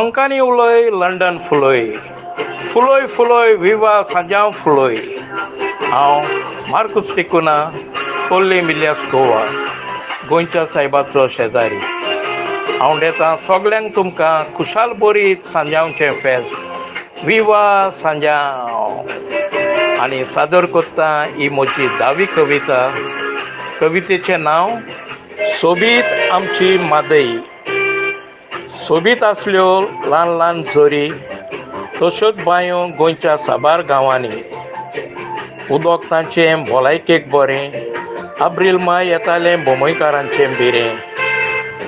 कोंकणी उलय लंडन फुलोय फुलोय फुलोय विवा सांजांव फुलोय। हांव मार्कुस टिकुना कोल्ले मिलियास गोवा गोंयच्या सायबाचो शेजारी। हांव डेता सगल्यांक तुमकां खुशाल बरीत सांजांवचें फेस्त विवा सांजांव आनी सादर कोत्ता ही म्हजी 10वी कविता। कवितेचें नांव सोबीत आमची मादई। सोबीत आसल्यो ल्हान ल्हान झरी तश्योच बांयो गोंयच्या साबार गांवांनी। उदक तांचें भलायकेक बरें एप्रील माय येतालें बोमयकारांचें बिरें।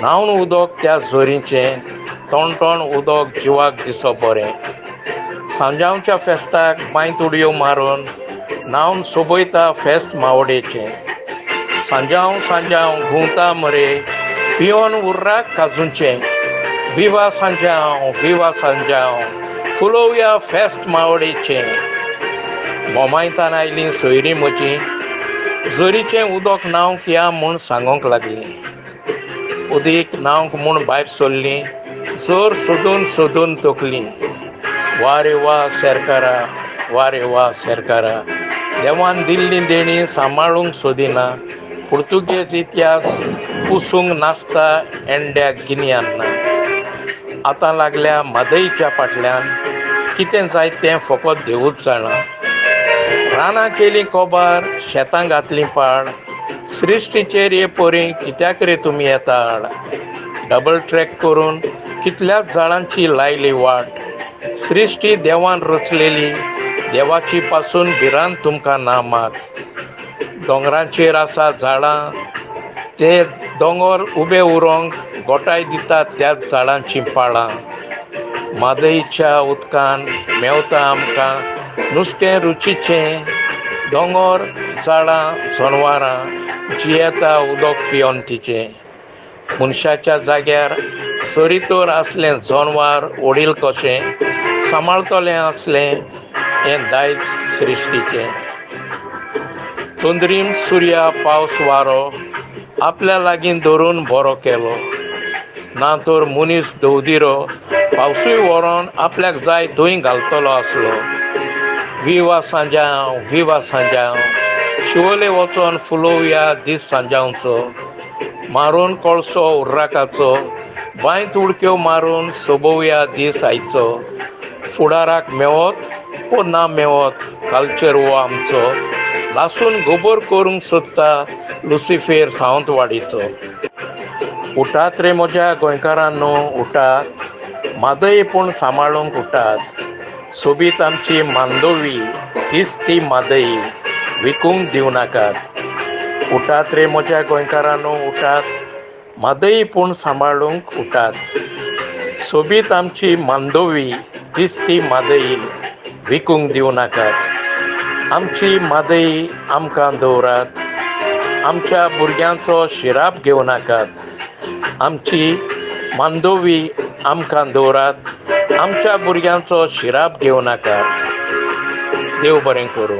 न्हांवन उदक त्या झरीचें टणटण उदक जिवाक दिसो बरें। सांजांवच्या फेस्ताक बांयत उडयो मारून न्हांवन सोबयता फेस्त मावडेचें। सांजांव सांजांव घुंवता मरे पियोन उर्राक काजूंचें विवा सांजांव फुलोवया फेस्त मावडेचें। बोमायतान आयलीं सोयरीं म्हजीं झरीचें उदक न्हांवंक या म्हूण सांगोंक लागलीं। उदीक न्हांवंक म्हूण भायर सरलीं झर सोदून सोदून तोखलीं। वा रे वा शेरकारा वा रे वा शेरकारा देवान दिल्लीं देणी सांबाळूंक सोदिना। पुर्तुगेज इतिहास पुसूंक नासता एंड्या गिन्यांना। आतां लागल्या मादईच्या फाटल्यान कितें जाय तें फकत देवूच जाणा। रानां केलीं कोबार शेतां घातलीं पाड सृश्टीचेर ये पोरी कित्याक रे तुमी येताड। डबल ट्रॅक करून कितल्याच झाडांची लायली वाट। सृश्टी देवान रचलेली देवाची पासून भिरांत तुमकां ना मात। दोंगरांचेर आसा झाडां ते दोंगर उबे उरोंक गोठाय दितात त्याच झाडांची पाळां। मादईच्या उदकान मेवता आमकां नुस्तें रुचीचें दोंगर झाडां जनवारां जियेता उदक पियोन तिचें। मनशाच्या जाग्यार चरितोर आसलें जनवार ओडील कशें सांबाळतलें आसलें हें दायज सृश्टीचें। चंद्रीम सुर्या पावस वारो आपल्या लागीं धरून बरो केलो ना तर मनीस दवदिरो पावसूय व्हरोन आपल्याक जाय थंय घालतलो आसलो। विवा सांजांव शिवोले वचोन फुलोवया दीस सांजांवचो। मारून कोळसो उर्राकाचो बांयत उडक्यो मारून सोबोवया दीस आयचो। फुडाराक मेवत वो ना मेवत कल्चर वो आमचो लासून गोबोर करूंक सोदता लुसिफेर सावंतवाडीचो। उठात रे म्हज्या गोंयकारांनो उठात मादई पूण सांबाळूंक उठात। सोबीत आमची मांदोवी हीच ती मादई विकूंक दिवं नाकात। उठात रे म्हज्या गोंयकारांनो उठात मादई पूण सांबाळूंक उठात। सोबीत आमची मांदोवी हीच ती मादई विकूंक दिवं नाकात। आमची मादई आमकां दवरात आमच्या भुरग्यांचो शिराप घेवं नाकात। आमची मांदोवी आमकां दवरात आमच्या भुरग्यांचो शिराप घेवं नाकात। देव बरें करूं।